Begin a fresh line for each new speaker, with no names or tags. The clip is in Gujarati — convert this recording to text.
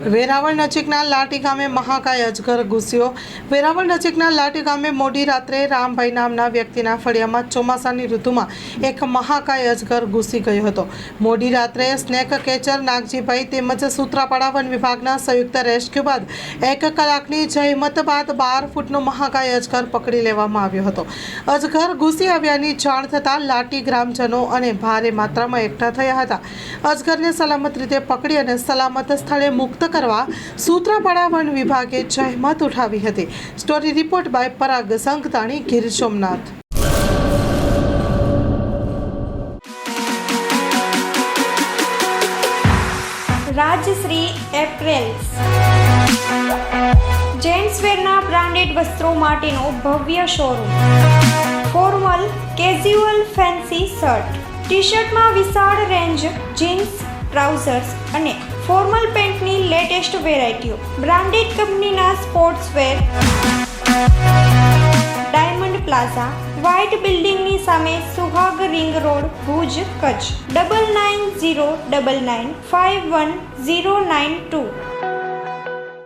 વેરાવળ નજીકના લાટી ગામે મહાકાય અજગર ઘૂસ્યો. વેરાવળ નજીકના લાટી ગામે મોડી રાત્રે રામભાઈ નામના વ્યક્તિના ફળિયામાં ચોમાસાની ઋતુમાં એક મહાકાય અજગર ઘૂસી ગયો હતો. મોડી રાત્રે સ્નેક કેચર નાગજીભાઈ તેમજ સૂત્રાપાડા વન વિભાગના સંયુક્ત રેસ્ક્યુ બાદ 1 કલાકની જહેમત બાદ 12 ફૂટનો મહાકાય અજગર પકડી લેવામાં આવ્યો હતો. અજગર ઘૂસી આવ્યાની જાણ થતાં લાટી ગ્રામજનો અને ભારે માત્રામાં એકઠા થયા હતા. અજગરને સલામત રીતે પકડી અને સલામત સ્થળે મુક્ત કરવા સૂત્રાપાડા વન વિભાગે જહેમત ઉઠાવી હતી. Story report by Parag Sangtani, Gir Somnath.
Rajshree apparels જેન્ટ્સવેરના બ્રાન્ડેડ વસ્ત્રો માટેનો ભવ્ય showroom. Formal, casual, fancy shirt, T શર્ટમાં વિશાળ રેન્જ, જીન્સ, ટ્રાઉઝર્સ અને ફોર્મલ પેન્ટની લેટેસ્ટ વેરાયટીઓ. બ્રાન્ડેડ કંપનીના સ્પોર્ટ્સવેર. ડાયમંડ પ્લાઝા, વ્હાઇટ બિલ્ડિંગની સામે, સુહાગ રિંગ રોડ, ભુજ, કચ્છ. 9909951092.